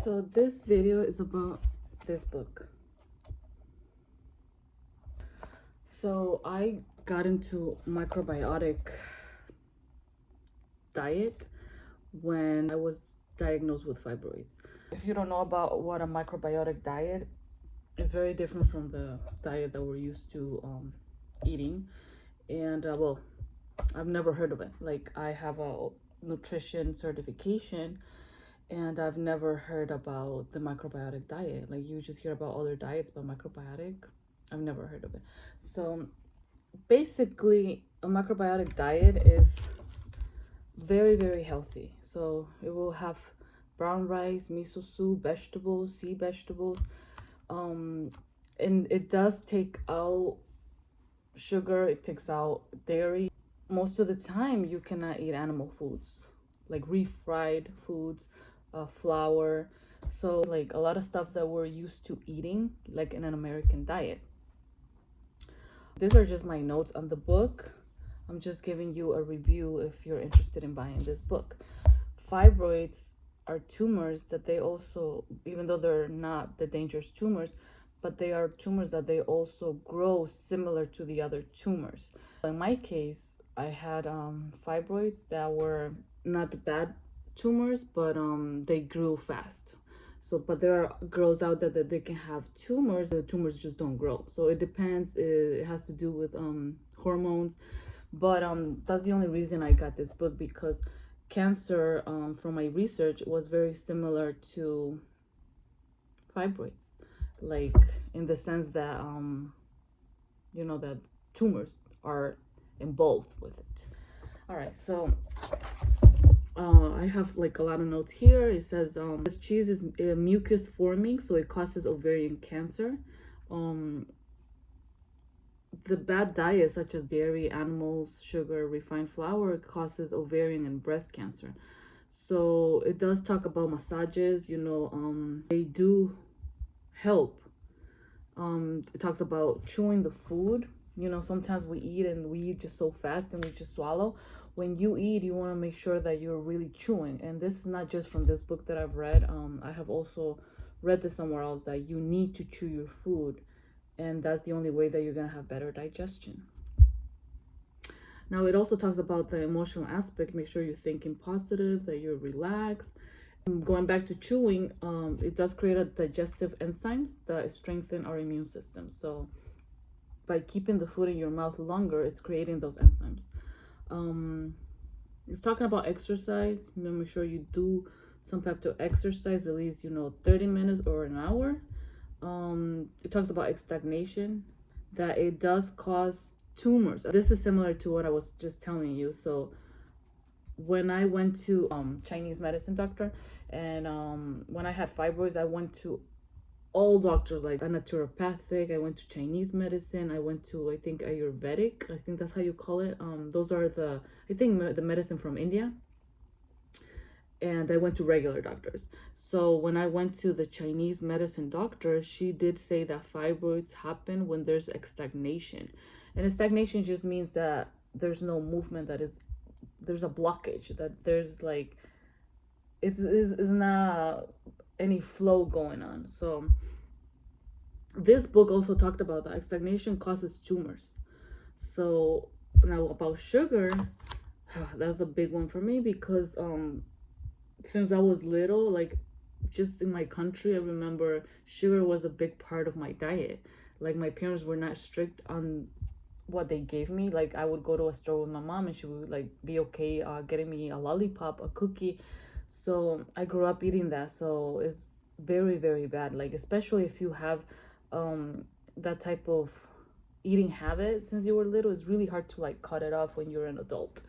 So this video is about this book. So I got into microbiotic diet when I was diagnosed with fibroids. If you don't know about what a microbiotic diet is, very different from the diet that we're used to eating. And well, I've never heard of it. Like, I have a nutrition certification and I've never heard about the microbiotic diet. Like, you just hear about other diets, but microbiotic, I've never heard of it. So basically, a microbiotic diet is very, very healthy. So it will have brown rice, miso soup, vegetables, sea vegetables. And it does take out sugar, it takes out dairy. Most of the time, you cannot eat animal foods, like refried foods, flour. So like a lot of stuff that we're used to eating, like in an American diet. These are just my notes on the book. I'm just giving you a review if you're interested in buying this book. Fibroids are tumors that they also, even though they're not the dangerous tumors, but they are tumors that they also grow similar to the other tumors. In my case, I had fibroids that were not bad tumors, but they grew fast. So, but there are girls out there that they can have tumors, the tumors just don't grow. So it depends, it has to do with hormones. But that's the only reason I got this book, because cancer, from my research, was very similar to fibroids, like in the sense that you know, that tumors are involved with it. All right, so I have like a lot of notes here. It says this cheese is mucus forming, so it causes ovarian cancer. The bad diet, such as dairy, animals, sugar, refined flour, causes ovarian and breast cancer. So it does talk about massages, you know, they do help. It talks about chewing the food. You know, sometimes we eat just so fast and we just swallow. When you eat, you want to make sure that you're really chewing. And this is not just from this book that I've read. I have also read this somewhere else, that you need to chew your food, and that's the only way that you're going to have better digestion. Now, it also talks about the emotional aspect. Make sure you're thinking positive, that you're relaxed. Going back to chewing, it does create a digestive enzymes that strengthen our immune system. So by keeping the food in your mouth longer, it's creating those enzymes. It's talking about exercise. You know, make sure you do some type of exercise, at least, you know, 30 minutes or an hour. It talks about stagnation, that it does cause tumors. This is similar to what I was just telling you. So when I went to Chinese medicine doctor, and when I had fibroids, I went to all doctors, like a naturopathic, I went to Chinese medicine, I went to, I think, Ayurvedic, I think that's how you call it. Those are the, I think, the medicine from India. And I went to regular doctors. So when I went to the Chinese medicine doctor, she did say that fibroids happen when there's stagnation. And stagnation just means that there's no movement, that is, there's a blockage, that there's like, it's not any flow going on. So this book also talked about that stagnation causes tumors. So now about sugar, that's a big one for me, because since I was little, like just in my country, I remember sugar was a big part of my diet. Like, my parents were not strict on what they gave me. Like, I would go to a store with my mom and she would like be okay getting me a lollipop, a cookie. So I grew up eating that. So it's very, very bad. Like, especially if you have that type of eating habit since you were little, it's really hard to like cut it off when you're an adult.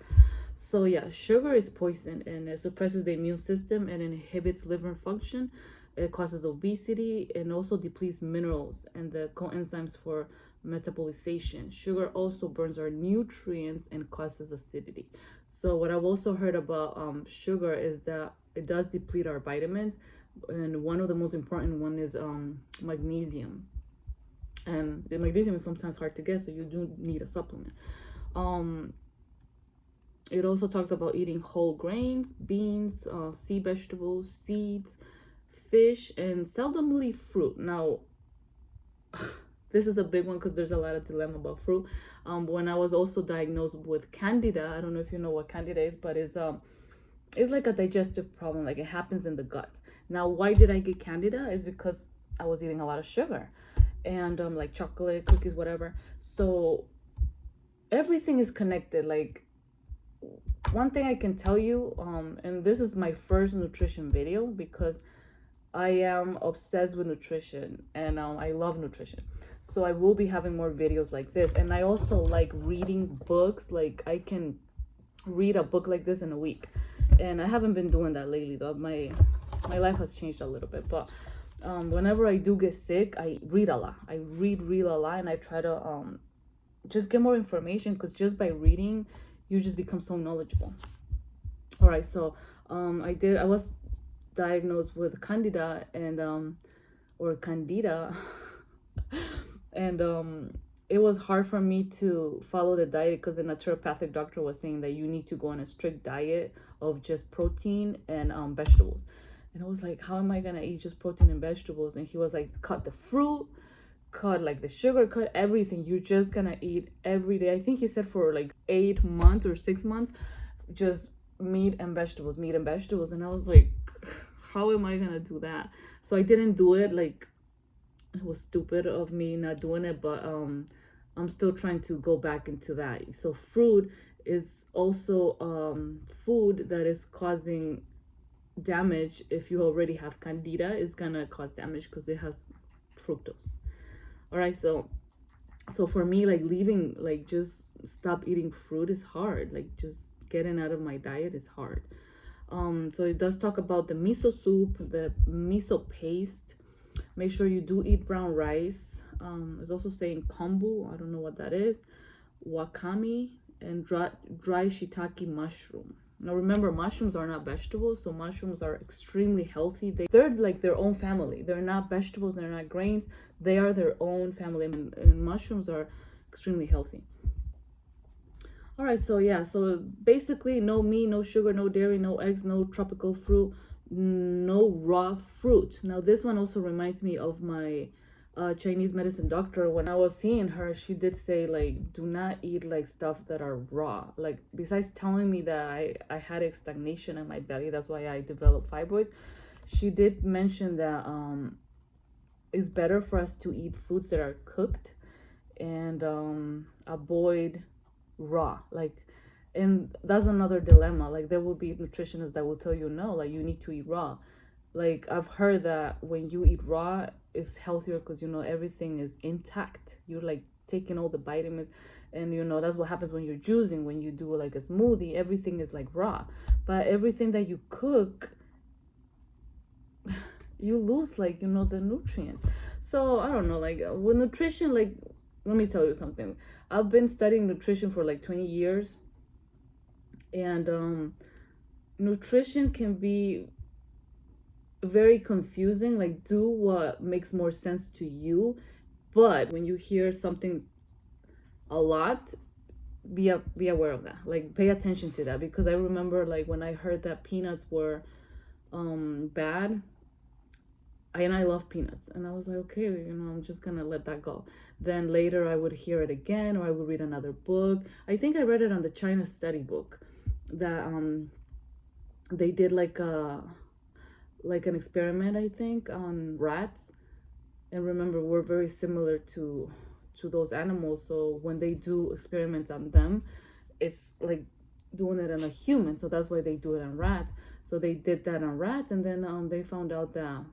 So yeah, sugar is poison, and it suppresses the immune system and inhibits liver function. It causes obesity and also depletes minerals and the coenzymes for metabolization. Sugar also burns our nutrients and causes acidity. So what I've also heard about sugar is that it does deplete our vitamins, and one of the most important one is magnesium. And the magnesium is sometimes hard to get, so you do need a supplement. It also talks about eating whole grains, beans, sea vegetables, seeds, fish, and seldomly fruit. Now, this is a big one because there's a lot of dilemma about fruit. When I was also diagnosed with candida, I don't know if you know what candida is, but it's like a digestive problem. Like, it happens in the gut. Now, why did I get candida? Is because I was eating a lot of sugar and like chocolate, cookies, whatever. So everything is connected. Like, one thing I can tell you, and this is my first nutrition video because I am obsessed with nutrition, and I love nutrition. So I will be having more videos like this. And I also like reading books. Like, I can read a book like this in a week. And I haven't been doing that lately though. My life has changed a little bit. But whenever I do get sick, I read a lot. I read a lot, and I try to just get more information, because just by reading, you just become so knowledgeable. All right, so I was diagnosed with candida, and or candida and it was hard for me to follow the diet, because the naturopathic doctor was saying that you need to go on a strict diet of just protein and vegetables. And I was like, how am I gonna eat just protein and vegetables? And he was like, cut the fruit, cut like the sugar, cut everything. You're just gonna eat every day. I think he said for like 8 months or 6 months, just meat and vegetables. And I was like, how am I gonna do that? So I didn't do it. Like, it was stupid of me not doing it, but I'm still trying to go back into that. So fruit is also food that is causing damage. If you already have candida, it's gonna cause damage because it has fructose. All right, so for me, like, leaving, like, just stop eating fruit is hard. Like, just getting out of my diet is hard. So it does talk about the miso soup, the miso paste. Make sure you do eat brown rice. It's also saying kombu, I don't know what that is, wakame, and dry shiitake mushroom. Now remember, mushrooms are not vegetables, so mushrooms are extremely healthy. They're like their own family. They're not vegetables, they're not grains, they are their own family, and mushrooms are extremely healthy. All right, so yeah, so basically no meat, no sugar, no dairy, no eggs, no tropical fruit, no raw fruit. Now this one also reminds me of my Chinese medicine doctor. When I was seeing her, she did say, like, do not eat like stuff that are raw. Like, besides telling me that I had a stagnation in my belly, that's why I developed fibroids, she did mention that it's better for us to eat foods that are cooked and avoid raw. Like, and that's another dilemma. Like, there will be nutritionists that will tell you, no, like, you need to eat raw. Like, I've heard that when you eat raw, it's healthier because, you know, everything is intact. You're like taking all the vitamins, and, you know, that's what happens when you're juicing. When you do like a smoothie, everything is like raw. But everything that you cook, you lose, like, you know, the nutrients. So I don't know, like, with nutrition, like, let me tell you something. I've been studying nutrition for like 20 years, and nutrition can be very confusing. Like, do what makes more sense to you, but when you hear something a lot, be aware of that. Like, pay attention to that, because I remember, like, when I heard that peanuts were bad, and I love peanuts, and I was like, okay, you know, I'm just gonna let that go. Then later I would hear it again, or I would read another book. I think I read it on the China study book, that they did like an experiment, I think, on rats. And remember, we're very similar to those animals, so when they do experiments on them, it's like doing it on a human. So that's why they do it on rats. So they did that on rats, and then they found out that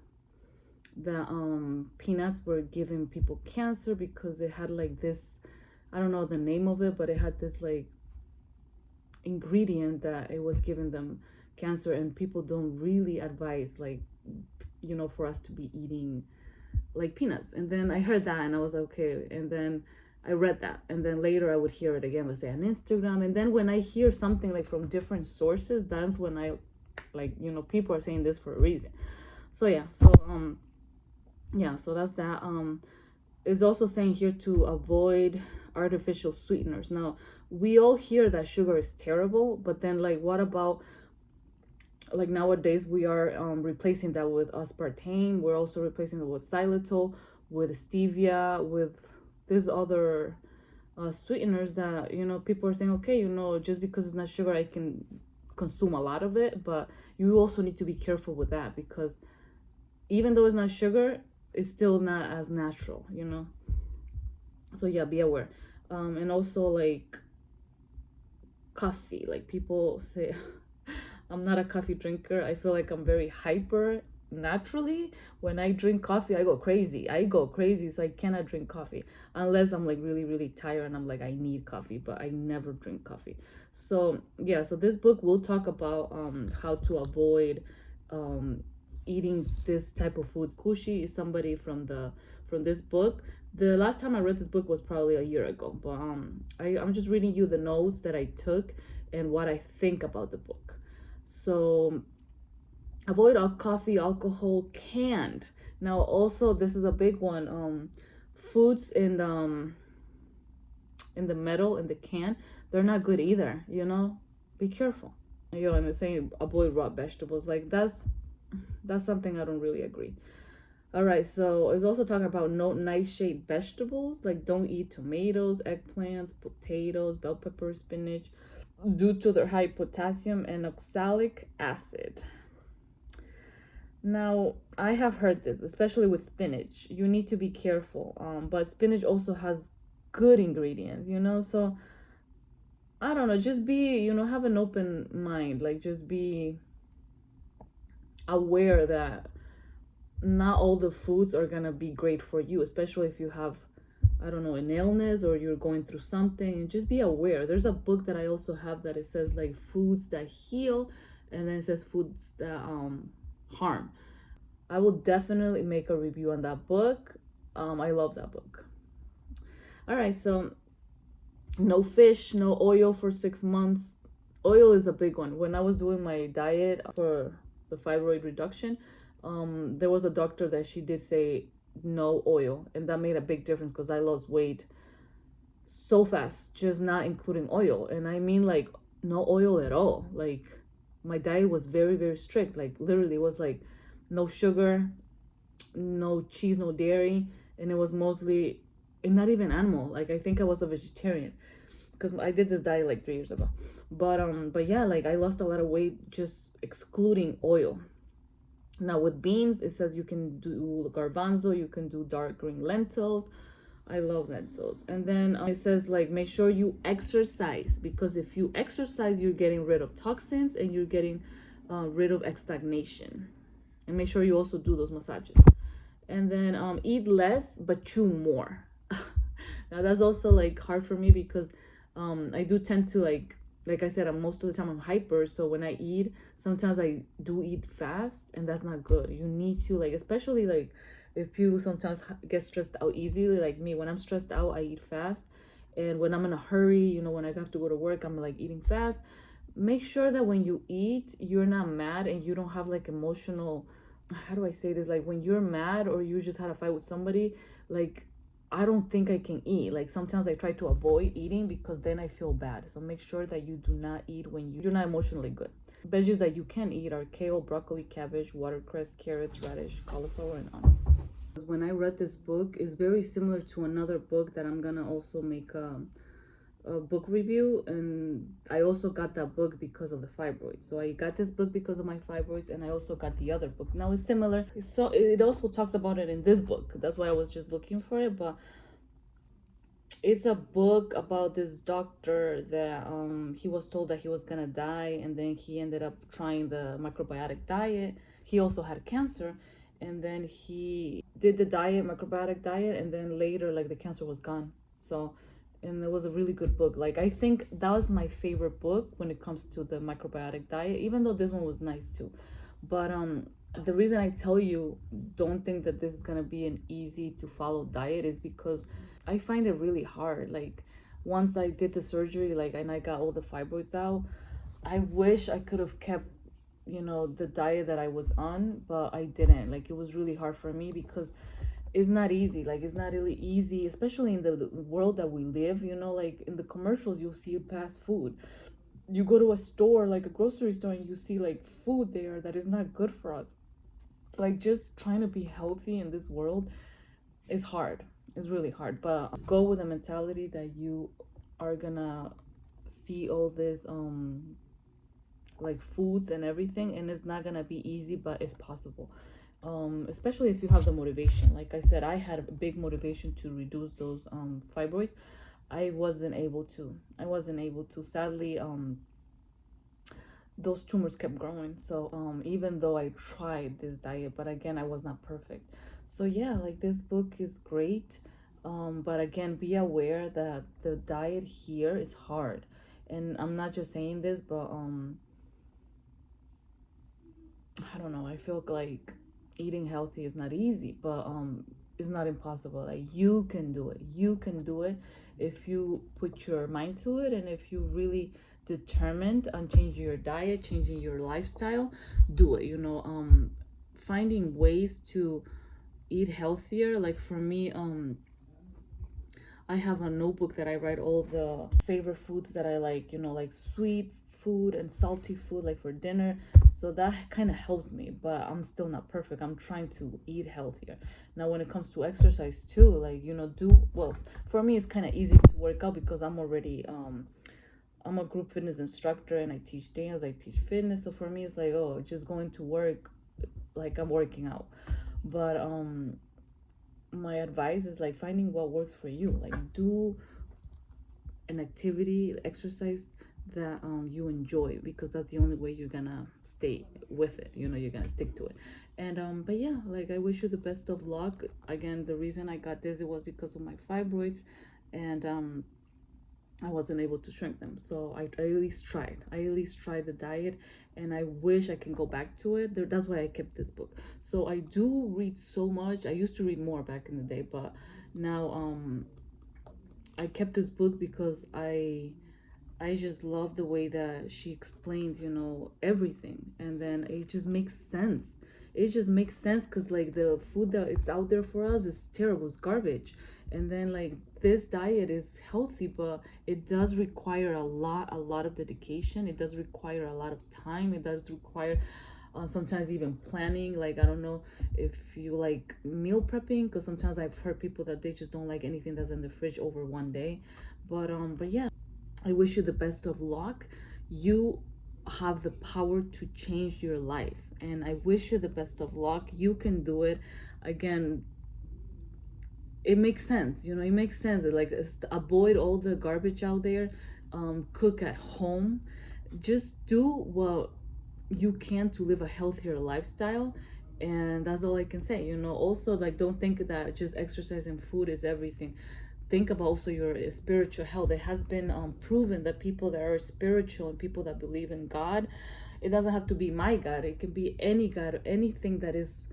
peanuts were giving people cancer, because it had like this, I don't know the name of it, but it had this like ingredient that it was giving them cancer. And people don't really advise, like, you know, for us to be eating like peanuts. And then I heard that, and I was like, okay. And then I read that, and then later I would hear it again, let's say on Instagram. And then when I hear something like from different sources, that's when I, like, you know, people are saying this for a reason. So yeah, so so that's that. It's also saying here to avoid artificial sweeteners. Now, we all hear that sugar is terrible, but then, like, what about Like nowadays we are replacing that with aspartame. We're also replacing it with xylitol, with stevia, with these other sweeteners that, people are saying, okay, just because it's not sugar, I can consume a lot of it. But you also need to be careful with that, because even though it's not sugar, it's still not as natural. So yeah, be aware. And also, like, coffee, like people say, I'm not a coffee drinker. I feel like I'm very hyper naturally. When I drink coffee, I go crazy, so I cannot drink coffee unless I'm like really really tired and I'm like, I need coffee, but I never drink coffee. So yeah, so this book will talk about how to avoid um eating this type of foods. Kushi is somebody from this book. The last time I read this book was probably a year ago, but I'm just reading you the notes that I took and what I think about the book. So avoid all coffee, alcohol, canned. Now also this is a big one. Foods in the metal, in the can, they're not good either. Be careful. And it's saying avoid raw vegetables. Like that's something I don't really agree. All right, so it's also talking about no nightshade vegetables. Like, don't eat tomatoes, eggplants, potatoes, bell pepper, spinach, due to their high potassium and oxalic acid. Now, I have heard this, especially with spinach. You need to be careful. But spinach also has good ingredients. So I don't know, just have an open mind. Like, just be aware that not all the foods are gonna be great for you, especially if you have, I don't know, an illness or you're going through something. And just be aware. There's a book that I also have that it says like foods that heal, and then it says foods that harm. I will definitely make a review on that book. I love that book. All right, so no fish, no oil for 6 months. Oil is a big one. When I was doing my diet for the fibroid reduction, there was a doctor that she did say no oil, and that made a big difference because I lost weight so fast, just not including oil. And I mean, like, no oil at all. Like, my diet was very very strict. Like, literally it was like no sugar, no cheese, no dairy, and it was mostly, and not even animal. Like, I think I was a vegetarian because I did this diet like 3 years ago. But yeah, like, I lost a lot of weight just excluding oil. Now with beans, it says you can do garbanzo, you can do dark green lentils. I love lentils. And then it says, like, make sure you exercise, because if you exercise, you're getting rid of toxins and you're getting rid of stagnation. And make sure you also do those massages. And then eat less but chew more. Now that's also like hard for me because I do tend to, like I said, most of the time I'm hyper. So when I eat, sometimes I do eat fast, and that's not good. You need to, like, especially like if you sometimes get stressed out easily, like me. When I'm stressed out, I eat fast. And when I'm in a hurry, when I have to go to work, I'm like eating fast. Make sure that when you eat, you're not mad and you don't have like emotional, how do I say this? Like, when you're mad or you just had a fight with somebody, like, I don't think I can eat. Like, sometimes I try to avoid eating because then I feel bad. So make sure that you do not eat when you're not emotionally good. Veggies that you can eat are kale, broccoli, cabbage, watercress, carrots, radish, cauliflower, and onion. When I read this book, it's very similar to another book that I'm gonna also make a book review. And I also got that book because of the fibroids. So I got this book because of my fibroids, and I also got the other book. Now it's similar, so it also talks about it in this book. That's why I was just looking for it. But it's a book about this doctor that he was told that he was gonna die, and then he ended up trying the microbiotic diet. He also had cancer, and then he did the microbiotic diet, and then later, like, the cancer was gone. So, and it was a really good book. Like, I think that was my favorite book when it comes to the microbiotic diet, even though this one was nice too. But the reason I tell you don't think that this is gonna be an easy to follow diet is because I find it really hard. Like, once I did the surgery, like, and I got all the fibroids out, I wish I could have kept the diet that I was on, but I didn't. Like, it was really hard for me because it's not easy. Like, it's not really easy, especially in the world that we live. Like, in the commercials you'll see fast food, you go to a store, like a grocery store, and you see like food there that is not good for us. Like, just trying to be healthy in this world is hard. It's really hard. But go with a mentality that you are gonna see all this like foods and everything, and it's not gonna be easy, but it's possible. Especially if you have the motivation. Like I said, I had a big motivation to reduce those fibroids. I wasn't able to sadly. Those tumors kept growing. So even though I tried this diet, but again, I was not perfect. So yeah, like, this book is great. But again, be aware that the diet here is hard. And I'm not just saying this, but I don't know, I feel like eating healthy is not easy, but it's not impossible. Like, you can do it. You can do it if you put your mind to it, and if you really determined on changing your diet, changing your lifestyle, do it. Finding ways to eat healthier. Like, for me, I have a notebook that I write all the favorite foods that I like, like sweet food and salty food, like for dinner. So that kind of helps me, but I'm still not perfect. I'm trying to eat healthier. Now, when it comes to exercise too, like, for me, it's kind of easy to work out because I'm a group fitness instructor, and I teach dance, I teach fitness. So for me, it's like, oh, just going to work, like I'm working out. But my advice is like finding what works for you. Like, do an activity, exercise that you enjoy, because that's the only way you're gonna stay with it. You're gonna stick to it. And but yeah, like, I wish you the best of luck. Again, the reason I got dizzy was because of my fibroids, and I wasn't able to shrink them. So I at least tried. I at least tried the diet, and I wish I can go back to it. That's why I kept this book. So I do read so much. I used to read more back in the day, but now I kept this book because I just love the way that she explains, everything. And then it just makes sense. It just makes sense because, like, the food that is out there for us is terrible, it's garbage. And then, like, this diet is healthy, but it does require a lot of dedication. It does require a lot of time. It does require sometimes even planning. Like, I don't know if you like meal prepping, because sometimes I've heard people that they just don't like anything that's in the fridge over one day. But yeah, I wish you the best of luck. You have the power to change your life, and I wish you the best of luck. You can do it. Again, it makes sense. It makes sense. Like, avoid all the garbage out there. Cook at home. Just do what you can to live a healthier lifestyle. And that's all I can say. Also, like, don't think that just exercise and food is everything. Think about also your spiritual health. It has been proven that people that are spiritual and people that believe in God, it doesn't have to be my God. It can be any God, anything that is,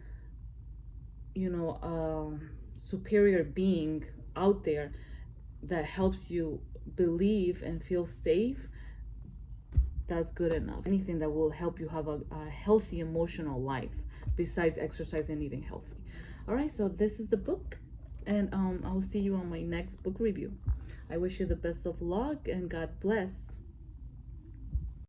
superior being out there that helps you believe and feel safe. That's good enough. Anything that will help you have a healthy emotional life besides exercise and eating healthy. All right, so this is the book, and I'll see you on my next book review. I wish you the best of luck, and God bless.